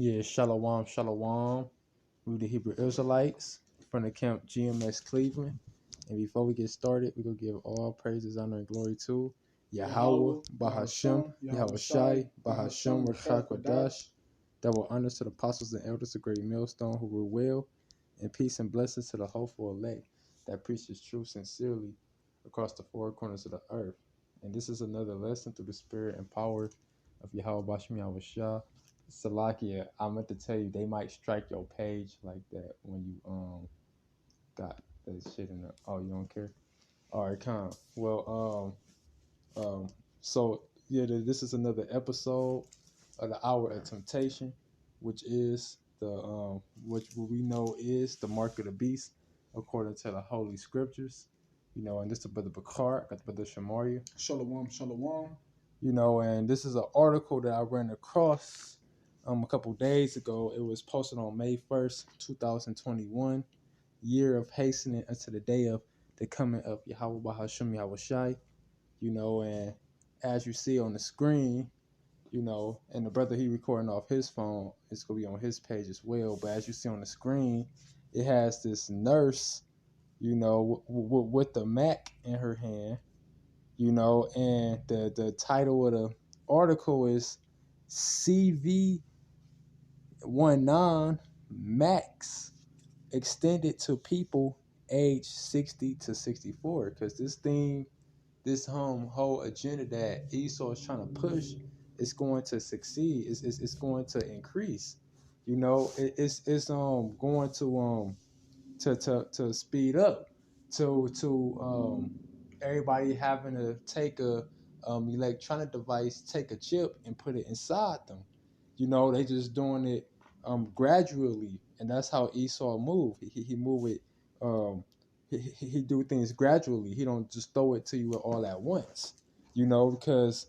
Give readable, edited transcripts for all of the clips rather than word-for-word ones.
Yeah, Shalom, Shalom. We the Hebrew Israelites from the camp GMS Cleveland. And before we get started, we're going to give all praises, honor, and glory to Yahweh, Bahashem, Yahweh Shai, Bahashem, Rechak Wadash. Double honors to the apostles and elders of Great Millstone who rule well, and peace and blessings to the hopeful elect that preaches truth sincerely across the four corners of the earth. And this is another lesson through the spirit and power of Yahweh Bashem Yahweh Shah. Salakia, I meant to tell you they might strike your page like that when you got that shit in the. Oh, you don't care. All right, calm. Well, so yeah, this is another episode of the Hour of Temptation, which is the which we know is the mark of the beast according to the Holy Scriptures. You know, and this is the brother Bakar, got the brother Shamaria. Shalom, shalom. You know, and this is an article that I ran across a couple days ago. It was posted on May 1st, 2021, year of hastening unto the day of the coming of Yahweh Bahashem Yahweh Shai. You know, and as you see on the screen, you know, and the brother he recording off his phone, it's gonna be on his page as well. But as you see on the screen, it has this nurse, you know, with the Mac in her hand, you know, and the title of the article is CV19 Max extended to people age 60 to 64, because this whole agenda that Esau is trying to push is going to succeed. It's going to increase. You know, it's going to speed up to everybody having to take a electronic device, take a chip and put it inside them. You know, they just doing it gradually, and that's how Esau move. He move it. He do things gradually. He don't just throw it to you all at once. You know, because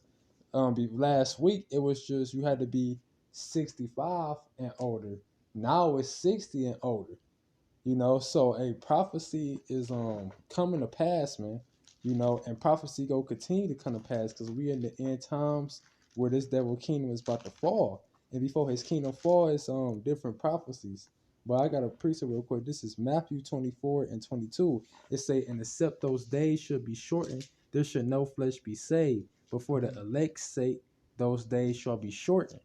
last week it was just you had to be 65 and older. Now it's 60 and older. You know, so a prophecy is coming to pass, man. You know, and prophecy go continue to come to pass because we in the end times where this devil kingdom is about to fall. And before his kingdom fall, it's different prophecies. But I got a precept real quick. This is Matthew 24 and 22. It say, and except those days should be shortened, there should no flesh be saved. But for the elect's sake, those days shall be shortened.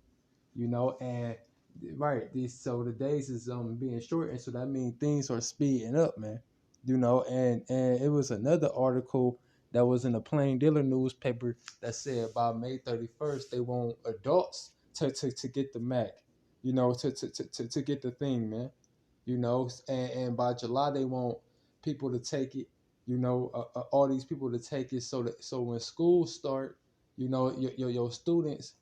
You know, and right, so the days is being shortened, so that means things are speeding up, man. You know, and it was another article that was in the Plain Dealer newspaper that said by May 31st they want adults to get the Mac, you know, to get the thing, man. You know, and by July they want people to take it, you know, all these people to take it so when school start, you know, your students,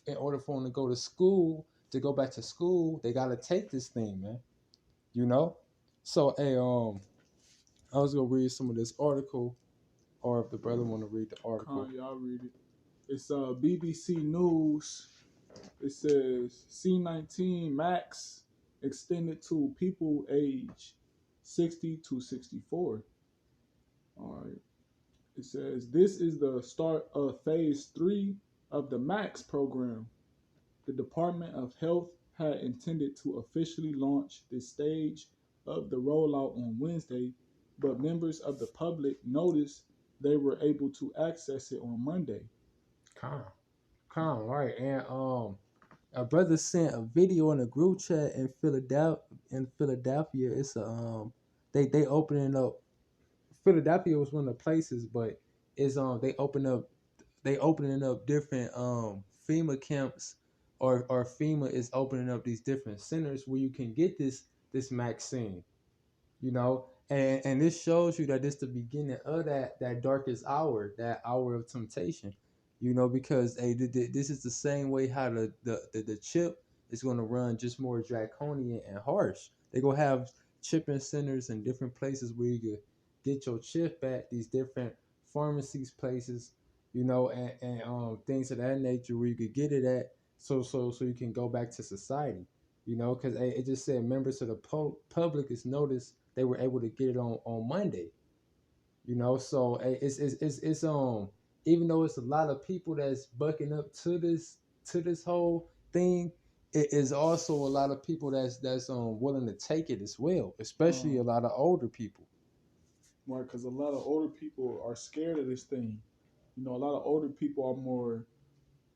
in order for them to go to school, to go back to school, they gotta take this thing, man. You know? So hey, I was gonna read some of this article, or if the brother wanna read the article. Y'all read it. It's BBC News. It says C19 Max extended to people age 60 to 64. All right. It says this is the start of phase 3 of the Max program. The Department of Health had intended to officially launch this stage of the rollout on Wednesday, but members of the public noticed they were able to access it on Monday. Calm, right. And a brother sent a video in a group chat in Philadelphia. It's a they opening up. Philadelphia was one of the places, but it's they opening up different FEMA camps, or FEMA is opening up these different centers where you can get this vaccine, you know, and this shows you that this the beginning of that darkest hour, that hour of temptation, you know, because this is the same way how the chip is going to run, just more draconian and harsh. They gonna have chipping centers in different places where you can get your chip at, these different pharmacies places, you know, and things of that nature where you could get it at, so you can go back to society, you know, because it just said members of the public is noticed they were able to get it on Monday, you know. So it's even though it's a lot of people that's bucking up to this whole thing, it is also a lot of people that's willing to take it as well, especially a lot of older people. Right, because a lot of older people are scared of this thing. You know, a lot of older people are more.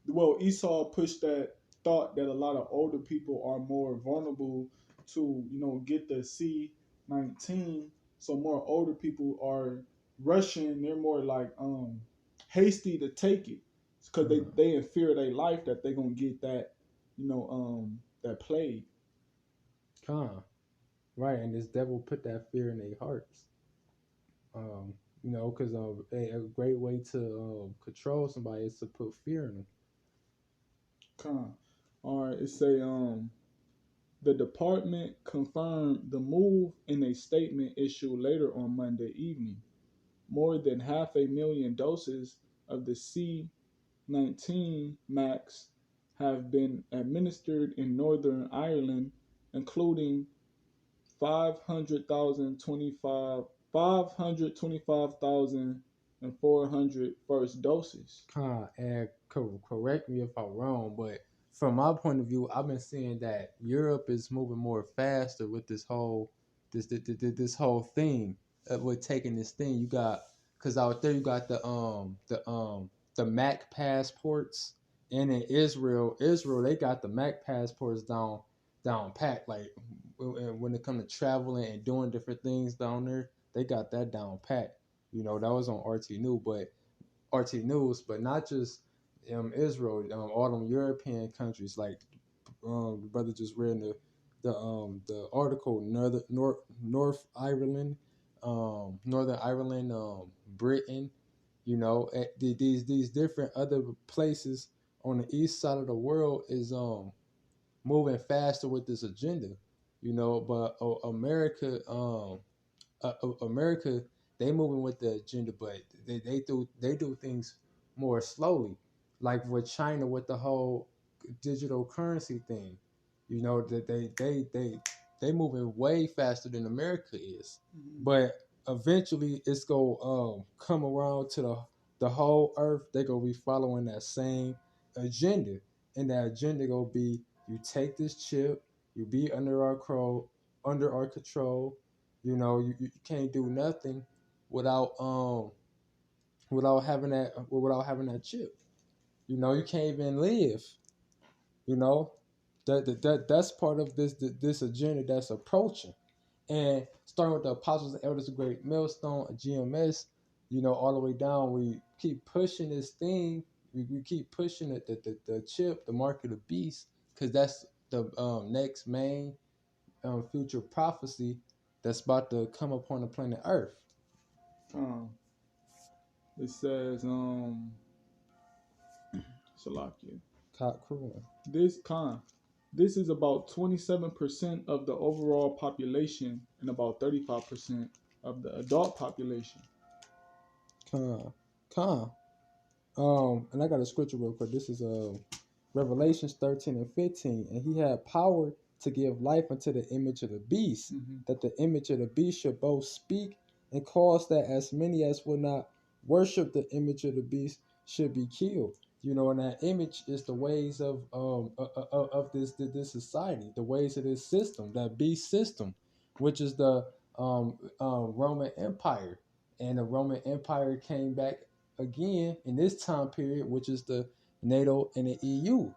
Well, Esau pushed that thought that a lot of older people are more vulnerable to, get the C-19. So more older people are rushing. They're more like hasty to take it because they in fear of their life that they're gonna get that, that plague. Con, right, and this devil put that fear in their hearts. Um, because a great way to control somebody is to put fear in them. Con. All right, it say the department confirmed the move in a statement issued later on Monday evening. More than 500,000 doses of the C-19 Max have been administered in Northern Ireland, including 525,400 first doses. And correct me if I'm wrong, but from my point of view, I've been seeing that Europe is moving more faster with this whole thing with taking this thing. You got because out there you got the Mac passports, and in Israel they got the Mac passports down pat. Like when it comes to traveling and doing different things down there, they got that down pat. That was on RT News, but not just Israel, all them European countries. Like the brother just read the article, North Ireland, Northern Ireland, Britain. These different other places on the east side of the world is moving faster with this agenda. But America, they moving with the agenda, but they do things more slowly. Like with China with the whole digital currency thing, that they moving way faster than America is. Mm-hmm. But eventually, it's gonna come around to the whole earth. They gonna be following that same agenda, and that agenda gonna be you take this chip, you be under our control. You can't do nothing without without having that chip. You can't even live. You know that's part of this agenda that's approaching, and starting with the apostles and elders of Great Millstone, a GMS. All the way down. We keep pushing this thing. We keep pushing it. The chip, the mark of the beast, because that's the next main future prophecy that's about to come upon the planet Earth. It says, Salakia. Cool. This is about 27% of the overall population and about 35% of the adult population. Con. And I got a scripture real quick. This is Revelations 13 and 15. And he had power to give life unto the image of the beast, that the image of the beast should both speak and cause that as many as would not worship the image of the beast should be killed. And that image is the ways of this society, the ways of this system, that beast system, which is the Roman Empire. And the Roman Empire came back again in this time period, which is the NATO and the EU.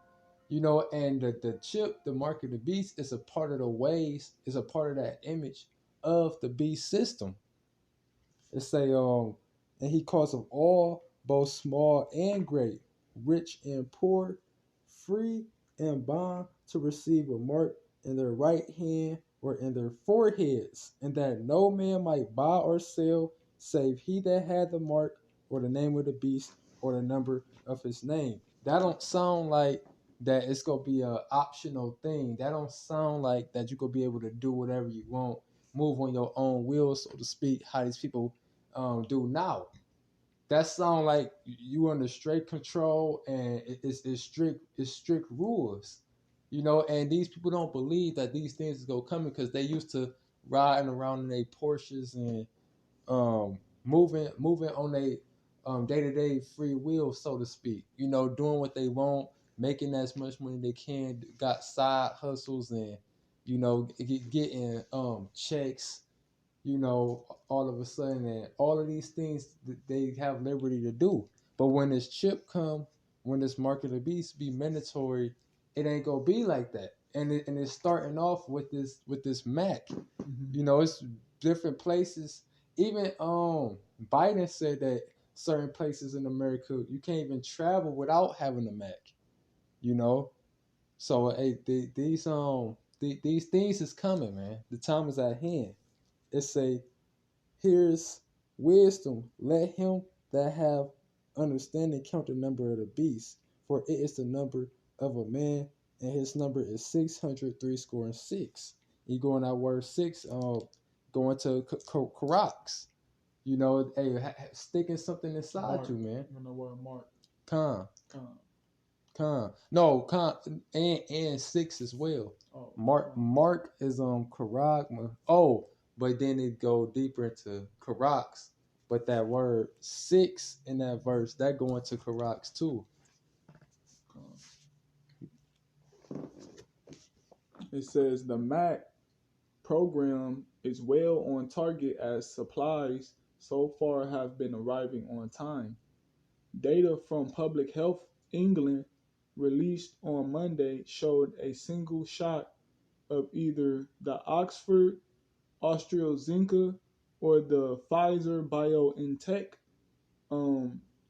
And the chip, the mark of the beast, is a part of the ways, is a part of that image of the beast system. It say, and he calls them all, both small and great, rich and poor, free and bond, to receive a mark in their right hand or in their foreheads, and that no man might buy or sell save he that had the mark or the name of the beast or the number of his name. That don't sound like that it's gonna be an optional thing. That don't sound like that you could be able to do whatever you want, move on your own will, so to speak, how these people do now. That sound like you under strict control, and it's strict rules. And these people don't believe that these things is gonna come because they used to riding around in their Porsches and moving on their day-to-day free will, so to speak. Doing what they want, making as much money they can, got side hustles and getting checks, all of a sudden, and all of these things that they have liberty to do. But when this chip come, when this mark of the beast be mandatory, it ain't gonna be like that. And it's starting off with this Mac. It's different places. Even Biden said that certain places in America you can't even travel without having a Mac. So hey, these things is coming, man. The time is at hand. It say, here's wisdom. Let him that have understanding count the number of the beast, for it is the number of a man, and his number is 603 score and 6. You go in that word six, going to Karax. Hey, sticking something inside Mark. you, man. You know what, Mark? Con. No, con and 6 as well. Oh, Mark is Karak. Oh, but then it go deeper into Karax. But that word 6 in that verse, that go into Karax too. It says the Mac program is well on target as supplies so far have been arriving on time. Data from Public Health England released on Monday showed a single shot of either the Oxford AstraZeneca or the Pfizer BioNTech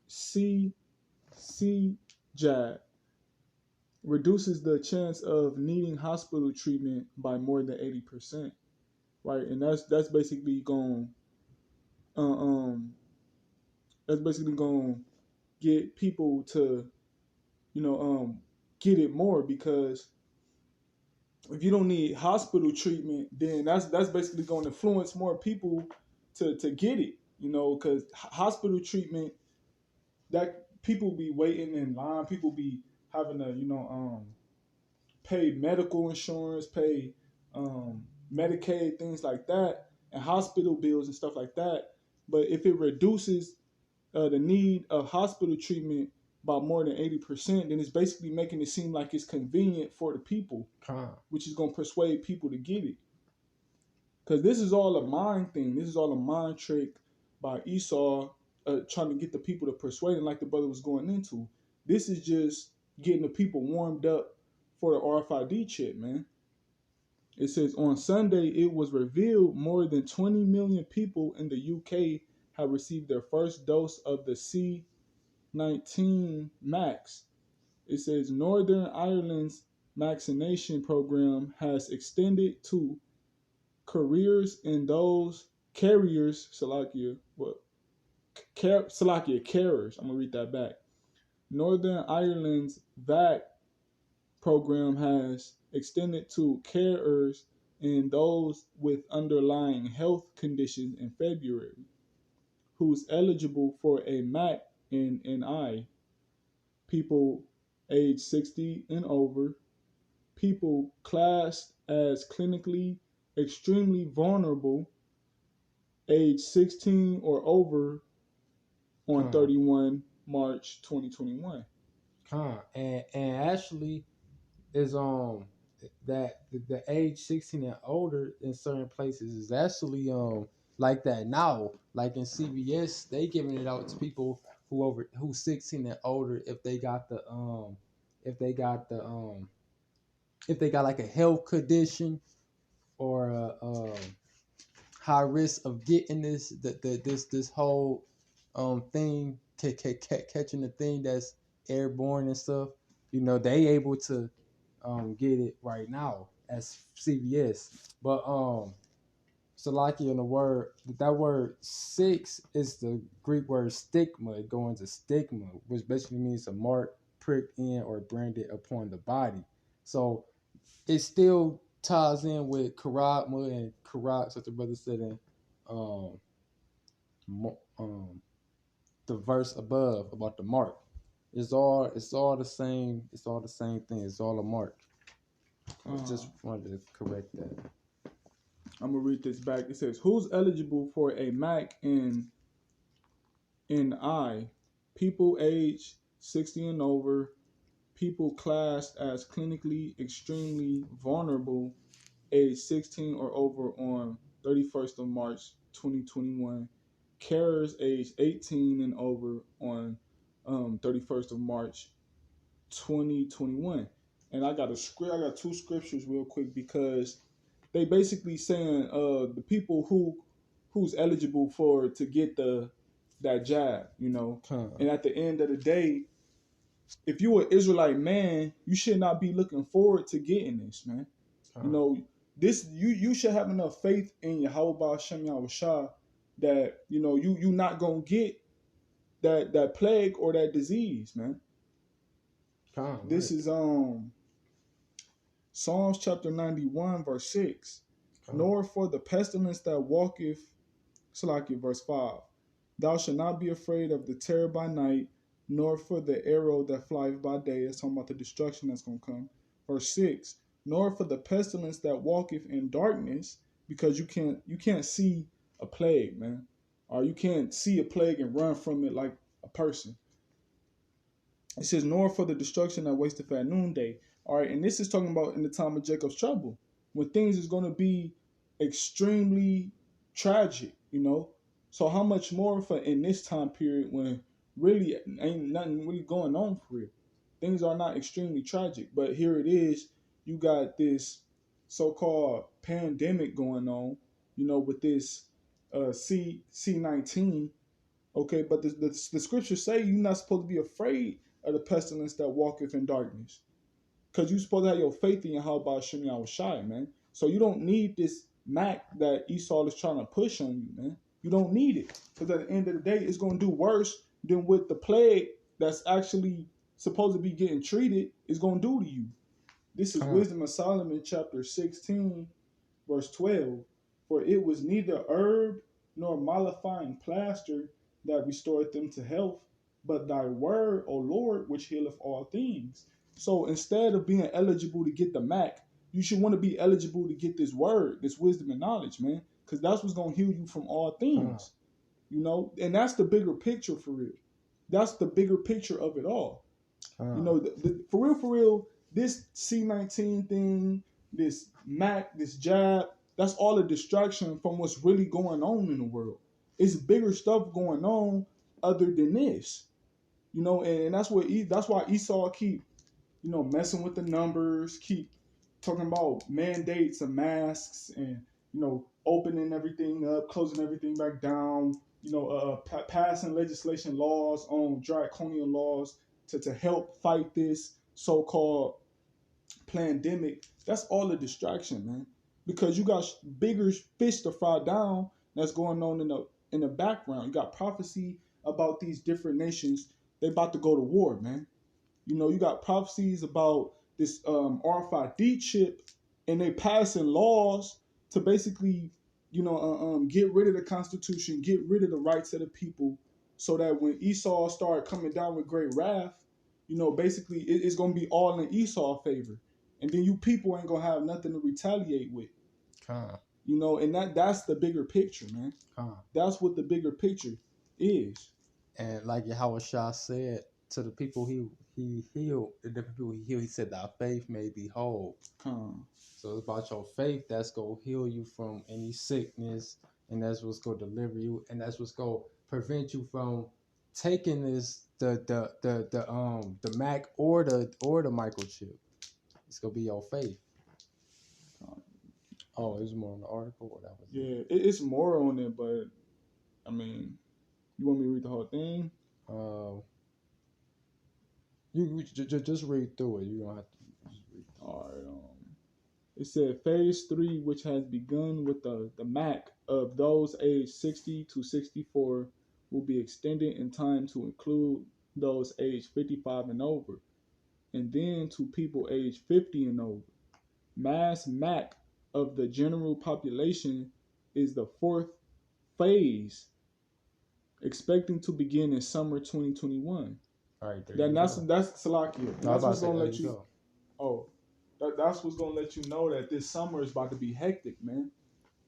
C jab reduces the chance of needing hospital treatment by more than 80%. Right, and that's basically going um that's basically going to get people to get it more, because if you don't need hospital treatment, then that's basically going to influence more people to get it, because hospital treatment, that people be waiting in line, people be having to pay medical insurance, pay Medicaid, things like that, and hospital bills and stuff like that. But if it reduces the need of hospital treatment by more than 80%, then it's basically making it seem like it's convenient for the people, which is going to persuade people to get it. Because this is all a mind thing. This is all a mind trick by Esau, trying to get the people to persuade him, like the brother was going into. This is just getting the people warmed up for the RFID chip, man. It says on Sunday, it was revealed more than 20 million people in the UK have received their first dose of the C19 Max. It says Northern Ireland's vaccination program has extended to carriers and those carriers, carriers. I'm gonna read that back. Northern Ireland's VAC program has extended to carers and those with underlying health conditions in February, who's eligible for a MAC and NI. People age 60 and over, people classed as clinically extremely vulnerable, age 16 or over on 31 March 2021. And actually is that the age 16 and older in certain places is actually like that now. Like in CVS, they giving it out to people who 16 and older if they got the if they got like a health condition or a high risk of getting this whole thing, catching the thing that's airborne and stuff. They able to get it right now as CVS. But Salaki, in the word, that word 6 is the Greek word stigma, going to stigma, which basically means a mark pricked in or branded upon the body. So it still ties in with Karatma and Karat, such the brother said in um, the verse above about the mark. It's all the same. It's all the same thing. It's all a mark. I just wanted to correct that. I'm gonna read this back. It says, "Who's eligible for a MAC and NI? People age 60 and over, people classed as clinically extremely vulnerable, age 16 or over on 31st of March 2021. Carers age 18 and over on 31st of March 2021. And I got two scriptures real quick because they basically saying the people who's eligible for to get that jab, And at the end of the day, if you an Israelite man, you should not be looking forward to getting this, man. This you should have enough faith in Yahweh Hashem Yahushua that you not gonna get that plague or that disease, man. This is Psalms chapter 91 verse 6. Nor for the pestilence that walketh, verse 5. Thou shalt not be afraid of the terror by night, nor for the arrow that flieth by day. It's talking about the destruction that's going to come. Verse 6. Nor for the pestilence that walketh in darkness, because you can't see a plague, man. Or you can't see a plague and run from it like a person. It says, nor for the destruction that wasteth at noonday. All right, and this is talking about in the time of Jacob's trouble, when things is going to be extremely tragic, So how much more for in this time period when really ain't nothing really going on for real? Things are not extremely tragic, but here it is. You got this so-called pandemic going on, with this C-19. Okay, but the scriptures say you're not supposed to be afraid of the pestilence that walketh in darkness. Because you're supposed to have your faith in Yahweh Hashem Yahushua, man. So you don't need this Mac that Esau is trying to push on you, man. You don't need it. Because at the end of the day, it's going to do worse than what the plague that's actually supposed to be getting treated is going to do to you. This is Wisdom of Solomon, chapter 16, verse 12. For it was neither herb nor mollifying plaster that restored them to health, but thy word, O Lord, which healeth all things. So instead of being eligible to get the Mac, you should want to be eligible to get this word, this wisdom and knowledge, man, because that's what's going to heal you from all things, and that's the bigger picture for real. That's the bigger picture of it all. For real, this C-19 thing, this Mac, this jab, that's all a distraction from what's really going on in the world. It's bigger stuff going on other than this, and that's why Esau keep messing with the numbers, keep talking about mandates of masks and, opening everything up, closing everything back down, passing legislation laws on draconian laws to help fight this so-called pandemic. That's all a distraction, man, because you got bigger fish to fry down that's going on in the background. You got prophecy about these different nations. They about to go to war, man. You got prophecies about this RFID chip, and they passing laws to basically, get rid of the Constitution, get rid of the rights of the people, so that when Esau started coming down with great wrath, basically it's going to be all in Esau's favor. And then you people ain't going to have nothing to retaliate with. And that's the bigger picture, man. That's what the bigger picture is. And like Yahweh Shah said, to the people he healed, the different people he healed, he said, thy faith may be whole. So it's about your faith that's going to heal you from any sickness, and that's what's going to deliver you, and that's what's going to prevent you from taking the Mac or the microchip. It's going to be your faith. Oh, there's more on the article? Or that was it's more on it, but I mean, you want me to read the whole thing? You just read through it. You don't have to just read. All right. It said phase 3, which has begun with the Mac of those aged 60 to 64, will be extended in time to include those aged 55 and over, and then to people aged 50 and over. Mass Mac of the general population is the 4th phase, expecting to begin in summer 2021. All right, that's Salakia. That's what's gonna let you. That's what's gonna let you know that this summer is about to be hectic, man.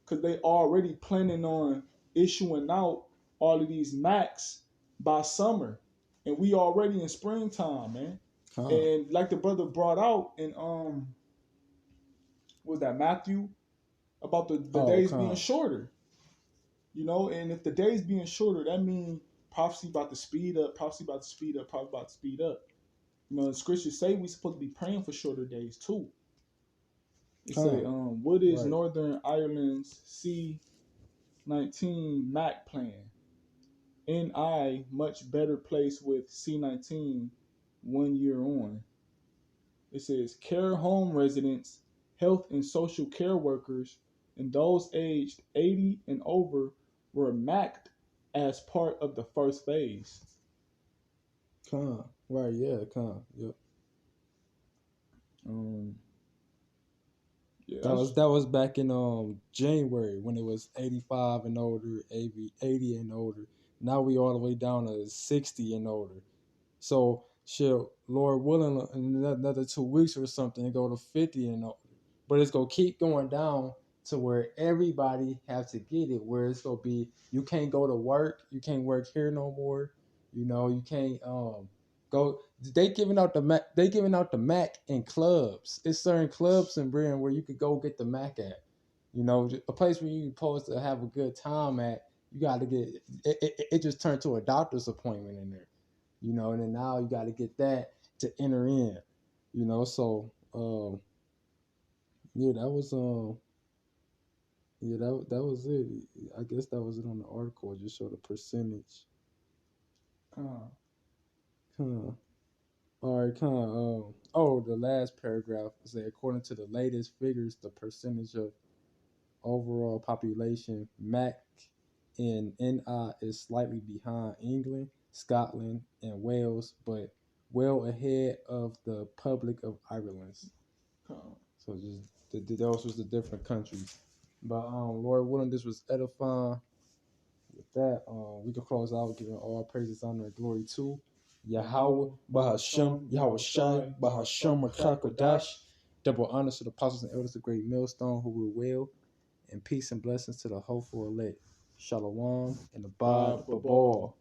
Because they already planning on issuing out all of these Macs by summer, and we already in springtime, man. Con. And like the brother brought out in was that Matthew about the Oh, days being con. shorter. You know, and if the days being shorter, that means prophecy about to speed up, prophecy about to speed up, prophecy about to speed up. You know, the scriptures say we supposed to be praying for shorter days too. It say, Con. what is Right. Northern Ireland's C19 MAC plan? NI much better place with C19 1 year on. It says care home residents, health and social care workers, and those aged 80 and over were MAC'd as part of the first phase. Con. Right. Yeah. Con. Yep. Um, yeah, That was back in January when it was 85 and older, 80 and older. Now we all the way down to 60 and older. So shit, Lord willing, in another 2 weeks or something, it go to 50 and older. But it's gonna keep going down to where everybody has to get it. Where it's gonna be, you can't go to work, you can't work here no more. You know, you can't go. They giving out the Mac in clubs. It's certain clubs in Britain where you could go get the Mac at. You know, a place where you supposed to have a good time at. You got to get it. Just turned to a doctor's appointment in there. You know, and then now you got to get that to enter in. You know, so yeah, that was yeah, that was it. I guess that was it on the article. It just showed a percentage. uh, Huh. All right, kind of. Oh, the last paragraph say according to the latest figures, the percentage of overall population MAC in NI is slightly behind England, Scotland, and Wales, but well ahead of the Republic of Ireland. uh, So just those was the different countries. But Lord willing, this was edifying. With that, we can close out giving all praises, honor, and glory to Yahweh, Bahashem, Yahweh Shai, Bahashem, Rakakodash. Double honors to the apostles and elders of Great Millstone who rule well, and peace and blessings to the hopeful elect. Shalom and the Bad Babal.